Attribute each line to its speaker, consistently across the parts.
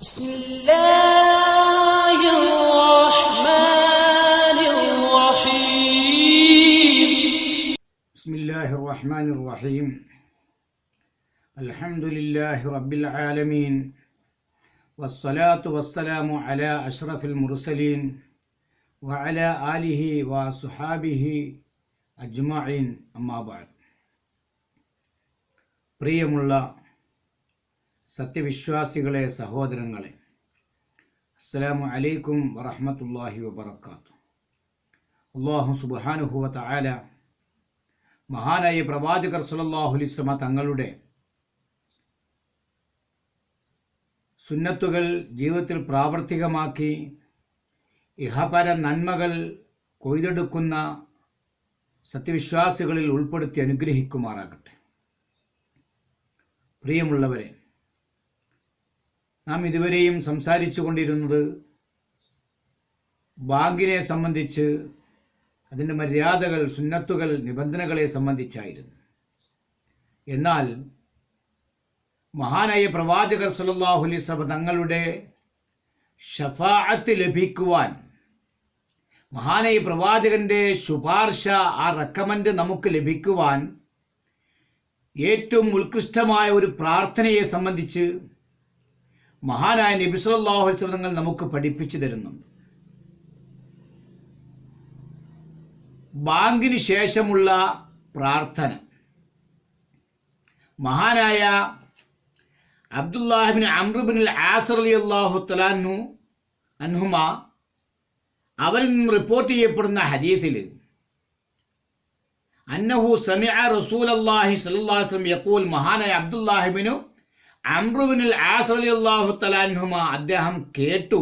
Speaker 1: بسم الله الرحمن الرحيم
Speaker 2: بسم الله الرحمن الرحيم الحمد لله رب العالمين والصلاة والسلام على أشرف المرسلين وعلى آله وصحابه أجمعين أما بعد പ്രിയമുള്ള സത്യവിശ്വാസികളെ സഹോദരങ്ങളെ, അസ്സലാമു അലൈക്കും വറഹ്മത്തുള്ളാഹി വബറകാതുഹു. അല്ലാഹു സുബ്ഹാനഹു വ തആല മഹാനായ പ്രവാചകർ സല്ലല്ലാഹു അലൈഹി വസല്ലമ തങ്ങളുടെ സുന്നത്തുകൾ ജീവിതത്തിൽ പ്രാവർത്തികമാക്കി ഇഹപര നന്മകൾ കൊയ്തെടുക്കുന്ന സത്യവിശ്വാസികളിൽ ഉൾപ്പെടുത്തി അനുഗ്രഹിക്കുമാറാകട്ടെ. പ്രിയമുള്ളവരെ, നാം ഇതുവരെയും സംസാരിച്ചു കൊണ്ടിരുന്നത് ബാങ്കിനെ സംബന്ധിച്ച്, അതിൻ്റെ മര്യാദകൾ, സുന്നത്തുകൾ, നിബന്ധനകളെ സംബന്ധിച്ചായിരുന്നു. എന്നാൽ മഹാനായ പ്രവാചകർ സല്ലല്ലാഹു അലൈഹി വസല്ലം തങ്ങളുടെ ശഫാഅത്ത് ലഭിക്കുവാൻ, മഹാനായ പ്രവാചകന്റെ ശുപാർശ, ആ റെക്കമെൻഡ് നമുക്ക് ലഭിക്കുവാൻ ഏറ്റവും ഉത്കൃഷ്ടമായ ഒരു പ്രാർത്ഥനയെ സംബന്ധിച്ച് മഹാനായ നബി സല്ലല്ലാഹു അലൈഹി വസല്ലം തങ്ങൾ നമുക്ക് പഠിപ്പിച്ചു തരുന്നുണ്ട്. ബാങ്കിന് ശേഷമുള്ള പ്രാർത്ഥന മഹാനായ അബ്ദുല്ലാഹി ഇബ്നു അംർ ഇബ്നുൽ ആസ് റളിയല്ലാഹു തആല അൻഹുമ അവരിൽ നിന്നും റിപ്പോർട്ട് ചെയ്യപ്പെടുന്ന ഹദീസിൽ അന്നഹു സമിഅ റസൂലല്ലാഹി സ്വല്ലല്ലാഹു അലൈഹി വസല്ലം യഖൂൽ, മഹാനായ അബ്ദുല്ലാഹി ഇബ്നു അംർ ഇബ്നുൽ ആസ് റളിയല്ലാഹു തആല അൻഹുമ അദ്ദേഹം കേട്ടു,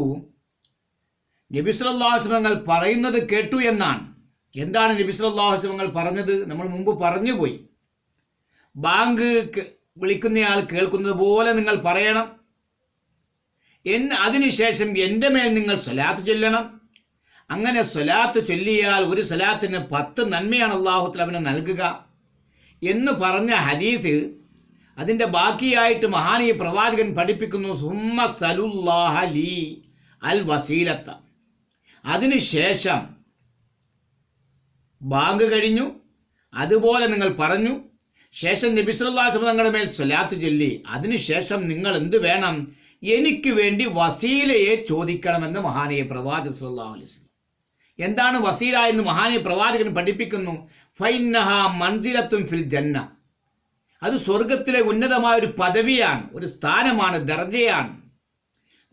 Speaker 2: നബി സല്ലല്ലാഹു അലൈഹി വസല്ലം തങ്ങൾ പറയുന്നത് കേട്ടു എന്നാണ്. എന്താണ് നബി സല്ലല്ലാഹു അലൈഹി വസല്ലം തങ്ങൾ പറഞ്ഞത്? നമ്മൾ മുമ്പ് പറഞ്ഞുപോയി. ബാങ്ക് വിളിക്കുന്നയാൾ കേൾക്കുന്നത് പോലെ നിങ്ങൾ പറയണം, അതിനുശേഷം എൻ്റെ മേൽ നിങ്ങൾ സ്വലാത്ത് ചൊല്ലണം. അങ്ങനെ സ്വലാത്ത് ചൊല്ലിയാൽ ഒരു സ്വലാത്തിന് 10 നന്മയാണ് അല്ലാഹു തആല അവന് നൽകുക എന്ന് പറഞ്ഞ ഹദീസ്, അതിൻ്റെ ബാക്കിയായിട്ട് മഹാനീയ പ്രവാചകൻ പഠിപ്പിക്കുന്നു, സുമ്മ സലുല്ലാഹ ലീ അൽ വസീലത്ത. അതിനുശേഷം ബാങ്ക് കഴിഞ്ഞു, അതുപോലെ നിങ്ങൾ പറഞ്ഞു, ശേഷം നബി സല്ലല്ലാഹു അലൈഹി വസല്ലം തങ്ങളുടെ മേൽ സ്വലാത്ത് ചൊല്ലി, അതിനുശേഷം നിങ്ങൾ എന്ത് വേണം? എനിക്ക് വേണ്ടി വസീലയെ ചോദിക്കണമെന്ന് മഹാനീയ പ്രവാചകൻ സല്ലല്ലാഹു അലൈഹി വസല്ലം. എന്താണ് വസീല എന്ന് മഹാനീയ പ്രവാചകൻ പഠിപ്പിക്കുന്നു, ഫൈന്നഹ മൻസിലത്തുൻ ഫിൽ ജന്ന. അത് സ്വർഗത്തിലെ ഉന്നതമായ ഒരു പദവിയാണ്, ഒരു സ്ഥാനമാണ്, ദർജയാണ്.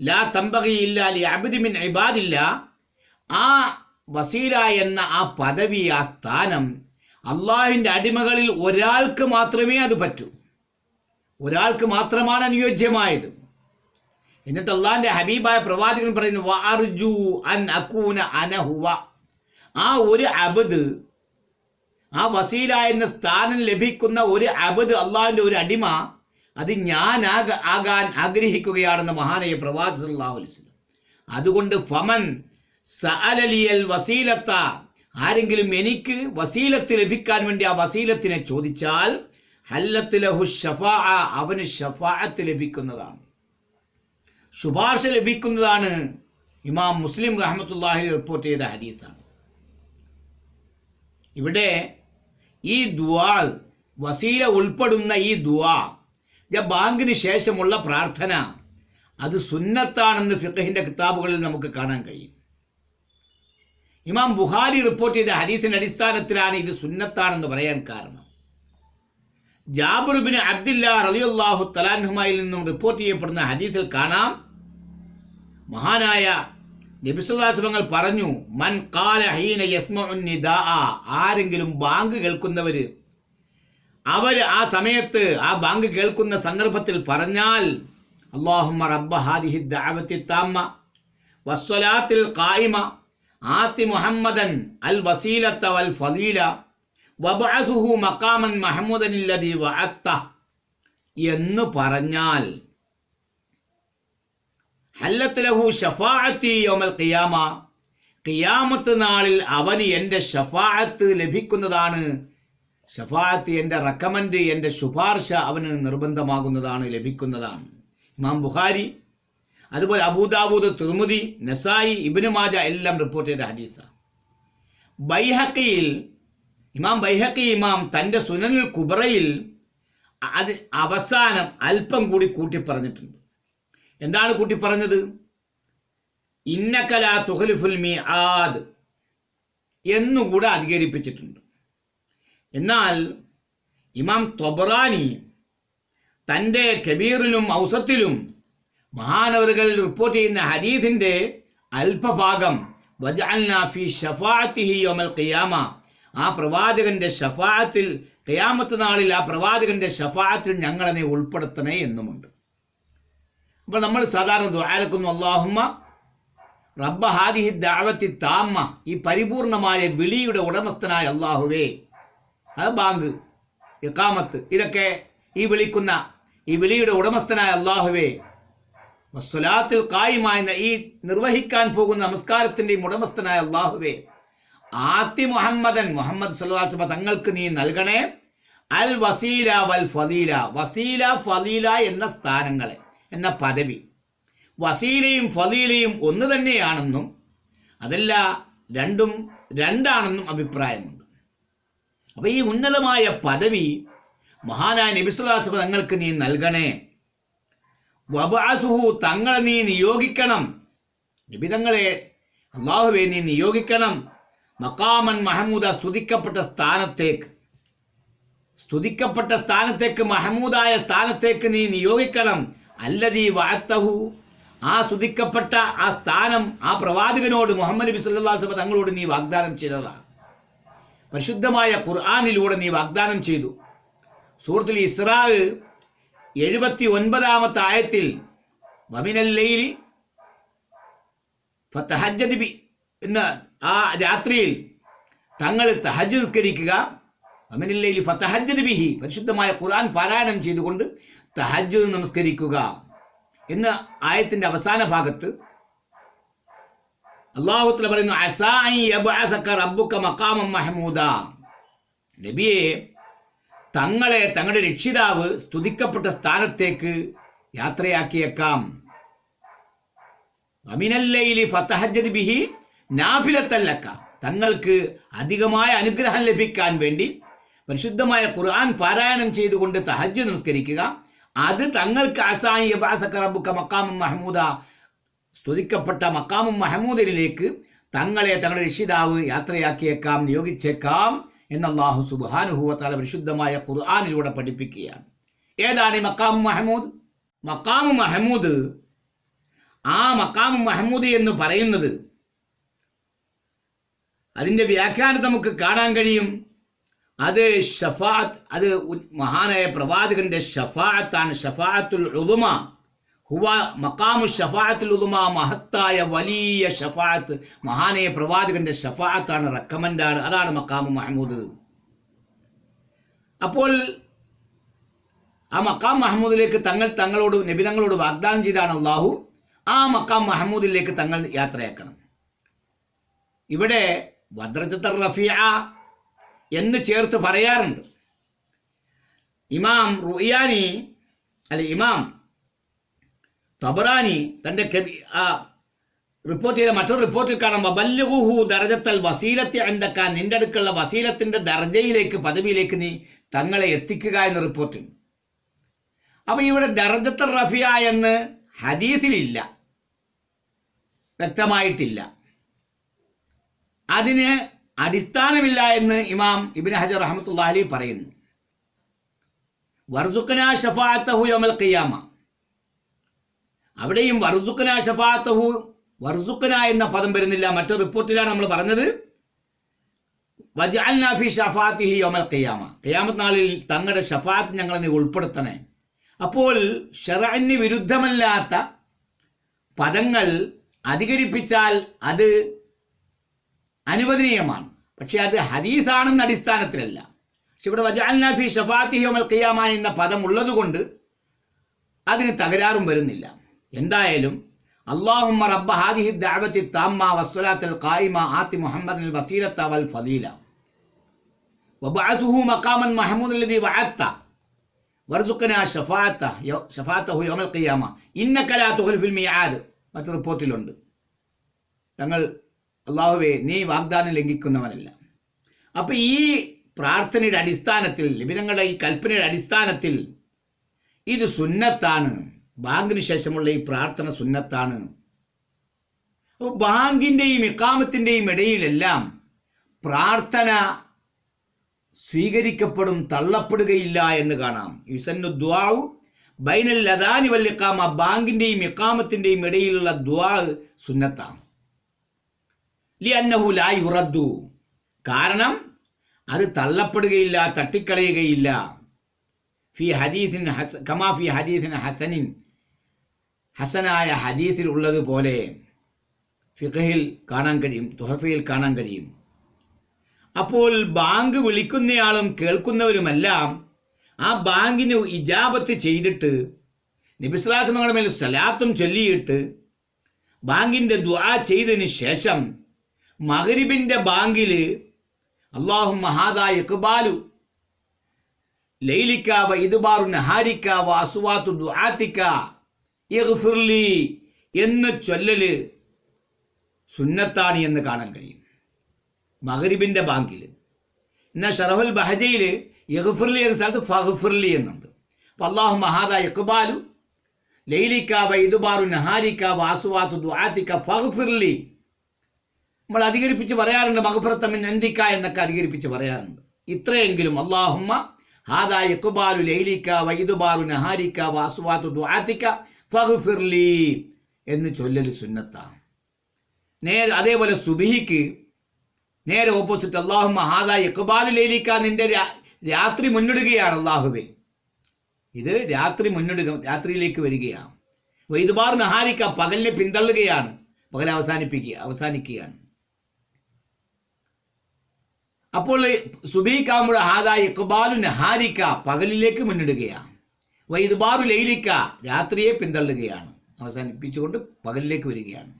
Speaker 2: ലാ തംബഗി ഇല്ലാ ലി അബ്ദി മിൻ ഇബാദില്ലാ. ആ വസീല എന്ന ആ പദവി, ആ സ്ഥാനം അള്ളാഹുവിൻ്റെ അടിമകളിൽ ഒരാൾക്ക് മാത്രമേ അത് പറ്റൂ, ഒരാൾക്ക് മാത്രമാണ് അനുയോജ്യമായത്. എന്നിട്ട് അള്ളാഹിൻ്റെ ഹബീബായ പ്രവാചകൻ പറയുന്നു, വഅർജു അൻ അകൂന അന ഹുവ. ആ ഒരു അബ്ദ്, ആ വസീല എന്ന സ്ഥാനം ലഭിക്കുന്ന ഒരു അബ്ദ്, അള്ളാഹിൻ്റെ ഒരു അടിമ, അത് ഞാൻ ആകാൻ ആഗ്രഹിക്കുകയാണെന്ന് മഹാനായ പ്രവാചകൻ സല്ലല്ലാഹു അലൈഹി വസല്ലം. അതുകൊണ്ട് ഫമൻ സഅലലിയൽ വസീലത്ത, ആരെങ്കിലും എനിക്ക് വസീലത്ത് ലഭിക്കാൻ വേണ്ടി ആ വസീലത്തിനെ ചോദിച്ചാൽ, ഹല്ലത്ത് ലഹു ശഫാഅ, അവന് ശഫാഅത്ത് ലഭിക്കുന്നതാണ്, ശുപാർശ ലഭിക്കുന്നതാണ്. ഇമാം മുസ്ലിം റഹ്മത്തുള്ളാഹി റിപ്പോർട്ട് ചെയ്ത ഹദീസാണ്. ഇവിടെ ഈ ദുആ, വസീല ഉൾപ്പെടുന്ന ഈ ദുആ, ബാങ്കിന് ശേഷമുള്ള പ്രാർത്ഥന, അത് സുന്നത്താണെന്ന് ഫിഖഹിന്റെ കിതാബുകളിൽ നമുക്ക് കാണാൻ കഴിയും. ഇമാം ബുഖാരി റിപ്പോർട്ട് ചെയ്ത ഹദീസിന്റെ അടിസ്ഥാനത്തിലാണ് ഇത് സുന്നത്താണെന്ന് പറയാൻ കാരണം. ജാബിർ ഇബ്നു അബ്ദുല്ലാഹ് റളിയല്ലാഹു തആല അൻഹുമയിൽ നിന്നും റിപ്പോർട്ട് ചെയ്യപ്പെടുന്ന ഹദീസിൽ കാണാം, മഹാനായ നബി സല്ലല്ലാഹു അലൈഹി വസല്ലം പറഞ്ഞു, മൻ ഖാല ഹീന യസ്മഉ നിദാഅ, ആരെങ്കിലും ബാങ്ക് കേൾക്കുന്നവര്, അവർ ആ സമയത്ത്, ആ ബാങ്ക് കേൾക്കുന്ന സന്ദർഭത്തിൽ പറഞ്ഞാൽ, അല്ലാഹുമ്മ റബ്ബ ഹാദിഹി ദഅവത്തി താമ്മ വസ്സലാത്തിൽ ഖായിമ ആതി മുഹമ്മദൻ അൽ വസീലത വൽ ഫളീല വബഅസുഹു മഖാമൻ മഹ്മൂദൻ അല്ലദീ വഅത്ത എന്ന് പറഞ്ഞാൽ, ഹല്ലത്ത് ലഹു ശഫാഅത്തി യൗമൽ ഖിയാമ, ഖിയാമത്ത് നാളിൽ അവന് എൻ്റെ ശഫാഅത്ത് ലഭിക്കുന്നതാണ്. ശഫാഅത്ത്, എൻ്റെ റെക്കമെൻഡ്, എൻ്റെ ശുപാർശ അവന് നിർബന്ധമാകുന്നതാണ്, ലഭിക്കുന്നതാണ്. ഇമാം ബുഖാരി അതുപോലെ അബൂദാവൂദ്, തിർമിദി, നസായി, ഇബ്നു മാജ എല്ലാം റിപ്പോർട്ട് ചെയ്ത ഹദീസാണ്. ഇമാം ബൈഹഖി തൻ്റെ സുനനുൽ കുബ്രയിൽ അത് അവസാനം അല്പം കൂടി കൂട്ടി പറഞ്ഞിട്ടുണ്ട്. എന്താണ് കൂട്ടി പറഞ്ഞത്? ഇന്നക ലാ തുഖ്ലിഫുൽ മിആദ് എന്നുകൂടെ അധികരിപ്പിച്ചിട്ടുണ്ട്. എന്നാൽ ഇമാം ത്വബറാനി തൻ്റെ കബീറിലും ഔസത്തിലും മഹാനവറുകൾ റിപ്പോർട്ട് ചെയ്യുന്ന ഹദീസിൻ്റെ അല്പഭാഗം വജഅൽനാ ഫീ ശഫാഅത്തിഹി യൗമൽ ഖിയാമ, ആ പ്രവാചകന്റെ ഷഫാഅത്തിൽ, ഖിയാമത്ത് നാളിൽ ആ പ്രവാചകന്റെ ഷഫാഅത്തിൽ ഞങ്ങളെ ഉൾപ്പെടുത്തണേ എന്നുമുണ്ട്. അപ്പോൾ നമ്മൾ സാധാരണ ദുആലക്കുന്നു അല്ലാഹുമ്മ റബ്ബ ഹാദിഹി ദഅവത്തി താമ്മ, ഈ പരിപൂർണമായ വിളിയുടെ ഉടമസ്ഥനായ അല്ലാഹുവേ, അത് ബാങ്ക്, ഇഖാമത്ത്, ഇതൊക്കെ ഈ വിളിയുടെ ഉടമസ്ഥനായ അല്ലാഹുവേ, വസ്സലാത്തിൽ ഖായിമായ ഈ നിർവഹിക്കാൻ പോകുന്ന നമസ്കാരത്തിൻ്റെയും ഉടമസ്ഥനായ അല്ലാഹുവേ, ആത്തി മുഹമ്മദ് സല്ലല്ലാഹു അലൈഹി വസല്ലം തങ്ങൾക്ക് നീ നൽകണേ അൽ വസീല വൽ ഫളീല, വസീല ഫളീല എന്ന സ്ഥാനങ്ങളെ, എന്ന പദവി. വസീലയും ഫളീലയും ഒന്ന് തന്നെയാണെന്നും അതല്ല രണ്ടും രണ്ടാണെന്നും അഭിപ്രായമുണ്ട്. അപ്പോൾ ഈ ഉന്നതമായ പദവി മഹാനായ നബി സല്ലല്ലാഹു അലൈഹി വസല്ലം തങ്ങൾക്ക് നീ നൽകണേ. വബഅസുഹു, തങ്ങളെ നീ നിയോഗിക്കണം, നബി തങ്ങളെ അല്ലാഹുവേ നീ നിയോഗിക്കണം. മഖാമൻ മഹമൂദ, സ്തുതിക്കപ്പെട്ട സ്ഥാനത്തേക്ക്, മഹമൂദായ സ്ഥാനത്തേക്ക് നീ നിയോഗിക്കണം. അല്ലദീ വഅത്തഹു, ആ സ്തുതിക്കപ്പെട്ട ആ സ്ഥാനം ആ പ്രവാചകനോട്, മുഹമ്മദ് നബി സല്ലല്ലാഹു അലൈഹി വസല്ലം തങ്ങളോട് നീ വാഗ്ദാനം ചെയ്തതാണ്. പരിശുദ്ധമായ ഖുർആനിലൂടെ നീ വാഗ്ദാനം ചെയ്തു. സൂറത്തുൽ ഇസ്രാ 79-ാമത്തെ ആയത്തിൽ വമിനൽ ലൈലി ഫതഹജ്ജദ് ബി എന്ന ആ രാത്രിയിൽ തങ്ങൾ തഹജ്ജുദ് നിസ്കരിക്കുക. വമിനൽ ലൈലി ഫതഹജ്ജദ് ബിഹി, പരിശുദ്ധമായ ഖുർആൻ പാരായണം ചെയ്തുകൊണ്ട് തഹജ്ജുദ് നമസ്കരിക്കുക എന്ന ആയത്തിന്റെ അവസാന ഭാഗത്ത് അല്ലാഹു തആല പറയുന്നു അസാ അൻ യബ്അസക റബ്ബുക മഖാമൻ മഹ്മൂദ, നബിയെ തങ്ങളെ തങ്ങളുടെ രക്ഷിതാവ് സ്തുതിക്കപ്പെട്ട സ്ഥാനത്തേക്ക് യാത്രയാക്കിയേക്കാം. വമിനൽ ലൈലി ഫതഹജ്ജദ് ബിഹി നാഫിലത്തൻ ലക, തങ്ങൾക്ക് അധികമായ അനുഗ്രഹം ലഭിക്കാൻ വേണ്ടി പരിശുദ്ധമായ ഖുർആൻ പാരായണം ചെയ്തുകൊണ്ട് തഹജ്ജുദ് നമസ്കരിക്കുക. അത് തങ്ങൾക്ക് അസാ അൻ യബ്അസക റബ്ബുക മഖാമൻ മഹ്മൂദ, സ്തുതിക്കപ്പെട്ട മഖാമും മഹമൂദിലേക്ക് തങ്ങളെ തങ്ങളുടെ രക്ഷിതാവ് യാത്രയാക്കിയേക്കാം, നിയോഗിച്ചേക്കാം എന്ന് അല്ലാഹു സുബ്ഹാനഹു വ തആല പരിശുദ്ധമായ ഖുർആനിലൂടെ പഠിപ്പിക്കുകയാണ്. ഏതാണ് ഈ മഖാമു മഹമൂദ്? മഖാമു മഹമൂദ്, ആ മഖാമു മഹമൂദ് എന്ന് പറയുന്നത്, അതിൻ്റെ വ്യാഖ്യാനം നമുക്ക് കാണാൻ കഴിയും. അത് ഷഫാഅത്ത്, അത് മഹാനായ പ്രവാചകന്റെ ഷഫാഅത്താണ്. ഷഫാഅത്തുൽ ഉളുമ ഹുവ മഖാമു ഷഫാഅത്തുൽ ഉളുമ, മഹത്തായ വലിയ ഷഫാഅത്ത്, മഹാനായ പ്രവാചകന്റെ ഷഫാഅത്താണ്, റെക്കമെൻഡാണ്. അതാണ് മഖാമു മഹമൂദ്. അപ്പോൾ ആ മഖാം മഹമൂദിലേക്ക് തങ്ങളോട് നബി തങ്ങളോട് വാഗ്ദാനം ചെയ്താണ് അല്ലാഹു, ആ മഖാം മഹമൂദിലേക്ക് തങ്ങൾ യാത്രയാക്കണം. ഇവിടെ വദ്റജത്തുർ റഫീഅ എന്ന് ചേർത്ത് പറയാറുണ്ട്. ഇമാം തബറാനി തൻ്റെ റിപ്പോർട്ട് ചെയ്ത മറ്റൊരു റിപ്പോർട്ടിൽ കാണാം വബല്ലിഗുഹു ദറജത്തൽ വസീലത്തി ഇൻദക, നിന്റെ അടുക്കുള്ള വസീലത്തിൻ്റെ ദർജയിലേക്ക്, പദവിയിലേക്ക് നീ തങ്ങളെ എത്തിക്കുക എന്ന റിപ്പോർട്ടുണ്ട്. അപ്പോൾ ഇവിടെ ദറജത്തുർ റഫീഅ എന്ന് ഹദീസിലില്ല, വ്യക്തമായിട്ടില്ല. അതിന് അടിസ്ഥാനമില്ല എന്ന് ഇമാം ഇബ്നു ഹജർ റഹ്മത്തുള്ളാഹി അലൈഹി പറയുന്നു. വർസുഖനാ ഷഫാഅത്തഹു യൗമൽ ഖിയാമ, അവിടെയും വർസുഖനാ ഷഫാഅത്തഹു, വർസുഖന എന്ന പദം വരുന്നില്ല. മറ്റൊരു റിപ്പോർട്ടിലാണ് നമ്മൾ പറഞ്ഞത് വജഅൽനാ ഫീ ഷഫാഅത്തിഹി യൗമൽ ഖിയാമ, ഖിയാമത്ത് നാളിൽ തങ്ങളുടെ ഷഫാഅത്ത് ഞങ്ങളെ നീ ഉൾപ്പെടുത്തണേ. അപ്പോൾ ശർഅന് വിരുദ്ധമല്ലാത്ത പദങ്ങൾ അധികരിപ്പിച്ചാൽ അത് അനുവദനീയമാണ്. പക്ഷെ അത് ഹദീസാണെന്ന അടിസ്ഥാനത്തിലല്ല. പക്ഷെ ഇവിടെ വജഅൽനാ ഫീ ഷഫാഅത്തിഹി യൗമൽ ഖിയാമ എന്ന പദം ഉള്ളതുകൊണ്ട് അതിന് തകരാറും വരുന്നില്ല. എന്തായാലും അല്ലാഹുമ്മ റബ്ബ ഹാദിഹി ദഅവത്തി താമ്മ വസ്സലാത്തുൽ ഖായിമ ആതി മുഹമ്മദിൽ വസീലത വൽ ഫളീല വബഅസുഹു മഖാമൻ മഹ്മൂദൻ ലദി വഅത്ത വർസുഖന ഷഫാഅത്തഹു യൗമൽ ഖിയാമ ഇന്നക ലാ തുഖ്ലിഫുൽ മിആദ്. മറ്റു റിപ്പോർട്ടിലുണ്ട്, തങ്ങൾ അല്ലാഹുവേ നീ വാഗ്ദാനം ലംഘിക്കുന്നവനല്ല. അപ്പം ഈ പ്രാർത്ഥനയുടെ അടിസ്ഥാനത്തിൽ, നിബിധങ്ങളുടെ ഈ കൽപ്പനയുടെ അടിസ്ഥാനത്തിൽ ഇത് സുന്നത്താണ്. ബാങ്കിന് ശേഷമുള്ള ഈ പ്രാർത്ഥന സുന്നത്താണ്. അപ്പോൾ ബാങ്കിൻ്റെയും ഇഖാമത്തിൻ്റെയും ഇടയിലെല്ലാം പ്രാർത്ഥന സ്വീകരിക്കപ്പെടും, തള്ളപ്പെടുകയില്ല എന്ന് കാണാം. യുസന്നു ദുആഉ ബൈനൽ അദാനി വൽ ഇഖാമ, ബാങ്കിൻ്റെയും ഇഖാമത്തിൻ്റെയും ഇടയിലുള്ള ദുആ സുന്നത്താണ്. ലിഅന്നഹു ലാ യുറദ്ദു, കാരണം അത് തള്ളപ്പെടുകയില്ല, തട്ടിക്കളയുകയില്ല. ഫി ഹദീസിൻ കമാ ഫി ഹദീസിൻ ഹസനിൻ, ഹസനായ ഹദീസിൽ ഉള്ളതുപോലെ ഫിഖഹിൽ കാണാൻ കഴിയും, തുഹഫയിൽ കാണാൻ കഴിയും. അപ്പോൾ ബാങ്ക് വിളിക്കുന്നയാളും കേൾക്കുന്നവരുമെല്ലാം ആ ബാങ്കിന് ഇജാബത്ത് ചെയ്തിട്ട് നബി സ്വല്ലല്ലാഹു അലൈഹി വസല്ലമയുടെ മേൽ സലാത്തും ചൊല്ലിയിട്ട് ബാങ്കിൻ്റെ ദുആ ചെയ്തതിന് ശേഷം മഗ്രിബിൻ്റെ ബാങ്കിൽ അല്ലാഹുമ്മ ഹാദാ ഇഖ്ബാലു ലൈലിക വ ഇദ്ബാറു നഹാരിക വ അസ്വാതു ദുആതിക ഇഗ്ഫിർലി എന്ന് ചൊല്ലല് സുന്നത്താണ് എന്ന് കാണാൻ കഴിയും മഗ്രിബിൻ്റെ ബാങ്കിൽ. എന്നാൽ ഷറഹുൽ ബഹജയിൽ ഇഗ്ഫിർലി എന്ന സ്ഥലത്ത് ഫഗ്ഫിർലി എന്നുണ്ട്. അപ്പോൾ അല്ലാഹുമ്മ ഹാദാ ഇഖ്ബാലു ലൈലിക വ ഇദ്ബാറു നഹാരിക വ അസ്വാതു ദുആതിക ഫഗ്ഫിർലി. നമ്മൾ അധികരിപ്പിച്ച് പറയാറുണ്ട്, മഗ്ഫിറത മിൻ ഇൻദിക എന്നൊക്കെ അധികരിപ്പിച്ച് പറയാറുണ്ട്. ഇത്രയെങ്കിലും അല്ലാഹുമ്മ ഹാദാ ഇഖ്ബാലു ലൈലിക വ ഇദ്ബാറു നഹാരിക വ അസ്വാതു ദുആതിക ഫഗ്ഫിർലി എന്ന് ചൊല്ലൽ സുന്നത്താണ്. നേരെ അതേപോലെ സുബഹിക്ക് നേരെ ഓപ്പോസിറ്റ് അല്ലാഹുമ്മ ഹാദാ ഇഖ്ബാലു ലൈലിക, നിന്റെ രാത്രി മുന്നിടുകയാണ് അല്ലാഹുവേ, ഇത് രാത്രി രാത്രിയിലേക്ക് വരികയാണ്. വ ഇദ്ബാറു നഹാരിക, പകലിനെ പിന്തള്ളുകയാണ്, പകൽ അവസാനിക്കുകയാണ്. അപ്പോൾ സുബഹിക്കാകുമ്പോൾ ഹാദാ ഇഖ്ബാലു നഹാരിക, പകലിലേക്ക് മുന്നിടുകയാണ്. വ ഇദ്ബാറു ലൈലിക, രാത്രിയെ പിന്തള്ളുകയാണ്, അവസാനിപ്പിച്ചുകൊണ്ട് പകലിലേക്ക് വരികയാണ്.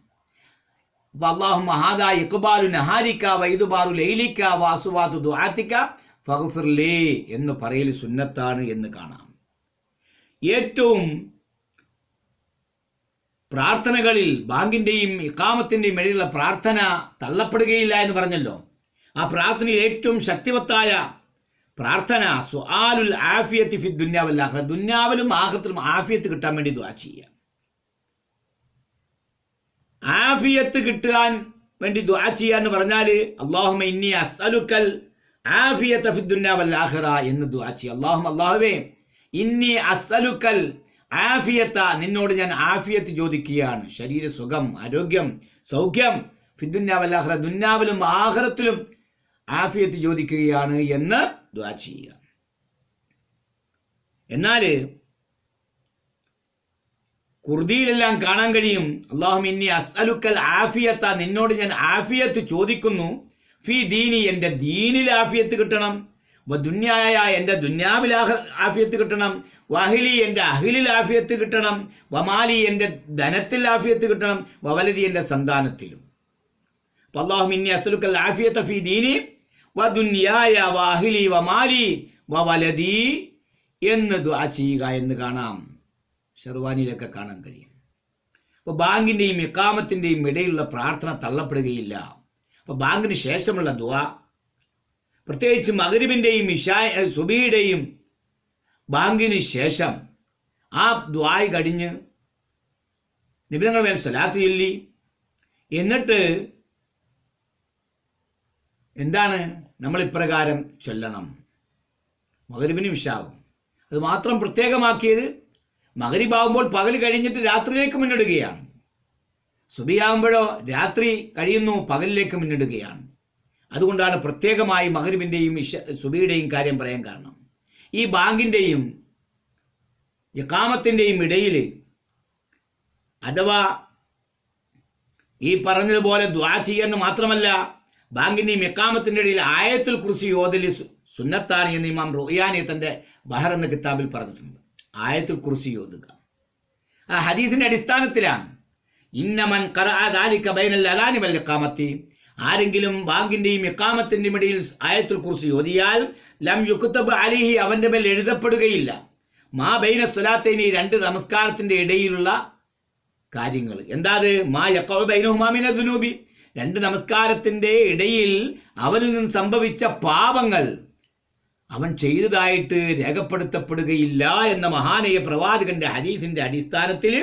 Speaker 2: അപ്പോൾ അല്ലാഹുമ്മ ഹാദാ ഇഖ്ബാലു നഹാരിക വ ഇദ്ബാറു ലൈലിക വ അസ്വാതു ദുആതിക ഫഗ്ഫിർലി എന്ന് പറയൽ സുന്നത്താണ് എന്ന് കാണാം. ഏറ്റവും പ്രാർത്ഥനകളിൽ ബാങ്കിൻ്റെയും ഇഖാമത്തിൻ്റെയും ഇടയിലുള്ള പ്രാർത്ഥന തള്ളപ്പെടുകയില്ല എന്ന് പറഞ്ഞല്ലോ. ആ പ്രാർത്ഥനയിൽ ഏറ്റവും ശക്തിവത്തായ പ്രാർത്ഥന സുആലുൽ ആഫിയത്തി ഫി ദുനിയ വൽ ആഖിറ, ദുനിയാവിലും ആഖിറത്തിലും ആഫിയത്ത് കിട്ടാൻ വേണ്ടി ദുആ ചെയ്യുക. ആഫിയത്ത് കിട്ടാൻ വേണ്ടി ദുആ ചെയ്യുക എന്ന് പറഞ്ഞാൽ അല്ലാഹുമ്മ ഇന്നി അസ്അലുക്കൽ ആഫിയത ഫി ദുനിയ വൽ ആഖിറ എന്ന് ദുആ ചെയ്യുക. അല്ലാഹുവേ ഇന്നി അസ്അലുക്കൽ ആഫിയത, നിന്നോട് ഞാൻ ആഫിയത്ത് ചോദിക്കുകയാണ്, ശരീര സുഖം, ആരോഗ്യം, സൗഖ്യം, ഫി ദുനിയ വൽ ആഖിറ, ദുനിയാവിലും ആഖിറത്തിലും ആഫിയത്ത് ചോദിക്കുകയാണ് എന്ന് ദുആ ചെയ്യുക. എന്നാൽ കുർദിയിലെല്ലാം കാണാൻ കഴിയും അല്ലാഹുമ്മ ഇന്നി അസ്അലുക്കൽ ആഫിയത, നിന്നോട് ഞാൻ ആഫിയത്ത് ചോദിക്കുന്നു, ഫി ദീനി, എൻ്റെ ദീനിൽ ആഫിയത്ത് കിട്ടണം, വ ദുന്യായ, എൻ്റെ ദുന്യാവിൽ ആഫിയത്ത് കിട്ടണം, വഅഹ്ലി, എൻ്റെ അഹ്ലിൽ ആഫിയത്ത് കിട്ടണം, വമാലി, എൻ്റെ ധനത്തിൽ ആഫിയത്ത് കിട്ടണം, വവലദി, എൻ്റെ സന്താനത്തിലും. അല്ലാഹുമ്മ ഇന്നി അസ്അലുക്കൽ ആഫിയത ഫി ദീനി വ ദുന്യായ വ അഹ്ലി വമാലി വവലദി എന്ന് ദുആ ചെയ്യുക എന്ന് കാണാം, ഷർവാനിയിലൊക്കെ കാണാൻ കഴിയും. അപ്പോൾ ബാങ്കിൻ്റെയും ഇഖാമത്തിൻ്റെയും ഇടയിലുള്ള പ്രാർത്ഥന തള്ളപ്പെടുകയില്ല. അപ്പോൾ ബാങ്കിന് ശേഷമുള്ള ദുആ, പ്രത്യേകിച്ച് മഗ്രിബിൻ്റെയും സുബഹിയുടെയും ബാങ്കിന് ശേഷം ആ ദുആ കഴിഞ്ഞ് നബി തങ്ങളുടെ മേൽ സ്വലാത്ത് ചൊല്ലി എന്നിട്ട് എന്താണ് നമ്മൾ ഇപ്രകാരം ചൊല്ലണം. മഗ്രിബിനും ഇശാവും അത് മാത്രം പ്രത്യേകമാക്കിയത്, മഗ്രിബാവുമ്പോൾ പകൽ കഴിഞ്ഞിട്ട് രാത്രിയിലേക്ക് മുന്നിടുകയാണ്, സുബഹിയാകുമ്പോഴോ രാത്രി കഴിയുന്നു പകലിലേക്ക് മുന്നിടുകയാണ്. അതുകൊണ്ടാണ് പ്രത്യേകമായി മഗ്രിബിൻ്റെയും സുബഹിയുടെയും കാര്യം പറയാൻ കാരണം. ഈ ബാങ്കിൻ്റെയും ഇഖാമത്തിൻ്റെയും ഇടയിൽ, അഥവാ ഈ പറഞ്ഞതുപോലെ ദുആ ചെയ്യാന്ന് മാത്രമല്ല, ബാങ്കിൻ്റെയും ഇഖാമത്തിൻ്റെ ഇടയിൽ ആയത്തുൽ കുർസി ഓതൽ സുന്നത്താണ് എന്ന് ഇമാം റുയാനി തൻ്റെ ബഹർ എന്ന കിതാബിൽ പറഞ്ഞിട്ടുണ്ട്. ആയത്തുൽ കുർസി ഓതുക ആ ഹദീസിൻ്റെ അടിസ്ഥാനത്തിലാണ്. ഇന്നമൻ ഖറഅ ദാലിക ബൈനൽ അദാനി വൽ ഇഖാമത്തി, ആരെങ്കിലും ബാങ്കിൻ്റെയും ഇഖാമത്തിൻ്റെയും ഇടയിൽ ആയത്തുൽ കുർസി ഓതിയാൽ ലം യുക്തബ് അലൈഹി, അവൻ്റെ മേൽ എഴുതപ്പെടുകയില്ല, മാ ബൈന സ്വലാത്തൈനി, രണ്ട് നമസ്കാരത്തിന്റെ ഇടയിലുള്ള കാര്യങ്ങൾ. എന്താത്? മാ യഖഉ ബൈനഹുമാ മിന ദുനൂബി, രണ്ട് നമസ്കാരത്തിന്റെ ഇടയിൽ അവനിൽ നിന്ന് സംഭവിച്ച പാപങ്ങൾ അവൻ ചെയ്തതായിട്ട് രേഖപ്പെടുത്തപ്പെടുകയില്ല എന്ന മഹാനീയ പ്രവാചകന്റെ ഹദീസിന്റെ അടിസ്ഥാനത്തിൽ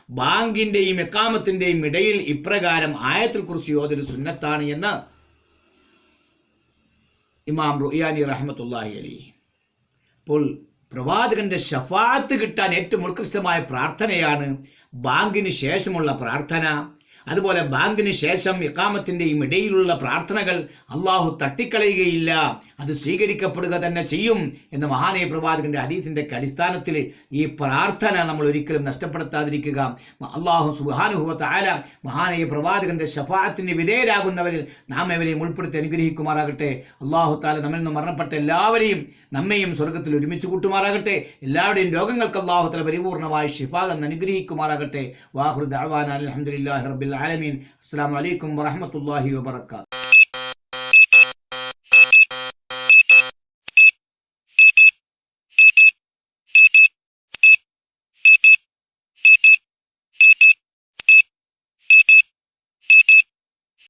Speaker 2: ബാങ്കിന്റെയും ഇഖാമത്തിന്റെയും ഇടയിൽ ഇപ്രകാരം ആയത്തുൽ കുർസി ഓതൽ സുന്നത്താണ് എന്ന് ഇമാം റുയാനി റഹ്മത്തുള്ളാഹി അലൈഹി. അപ്പോൾ പ്രവാചകന്റെ ശഫാഅത്ത് കിട്ടാൻ ഏറ്റവും ഉത്കൃഷ്ടമായ പ്രാർത്ഥനയാണ് ബാങ്കിന് ശേഷമുള്ള പ്രാർത്ഥന. അതുപോലെ ബാങ്കിന് ശേഷം ഇഖാമത്തിന്റെയും ഇടയിലുള്ള പ്രാർത്ഥനകൾ അള്ളാഹു തട്ടിക്കളയുകയില്ല, അത് സ്വീകരിക്കപ്പെടുക തന്നെ ചെയ്യും എന്ന മഹാനീയ പ്രവാചകന്റെ ഹദീസിന്റെ അടിസ്ഥാനത്തിൽ ഈ പ്രാർത്ഥന നമ്മൾ ഒരിക്കലും നഷ്ടപ്പെടുത്താതിരിക്കുക. അള്ളാഹു സുബ്ഹാനഹു വ തആല മഹാനീയ പ്രവാചകന്റെ ശഫാഅത്തിന് വിധേയരാകുന്നവരിൽ നാം എവരെയും ഉൾപ്പെടുത്തി അനുഗ്രഹിക്കുമാറാകട്ടെ. അള്ളാഹു തആല നമ്മിൽ നിന്ന് മരണപ്പെട്ട എല്ലാവരെയും നമ്മയും സ്വർഗത്തിൽ ഒരുമിച്ച് കൂട്ടുമാറാകട്ടെ. എല്ലാവരുടെയും രോഗങ്ങൾക്ക് അള്ളാഹു തആല പരിപൂർണമായ ശിഫ എന്ന് അനുഗ്രഹിക്കുമാറാകട്ടെ. വാഖിറു ദഅവാനാ അൽഹംദുലില്ലാഹി റബ്ബിൽ ആലമീൻ. അസ്സലാമു അലൈക്കും വറഹ്മത്തുള്ളാഹി വബറകാതുഹു.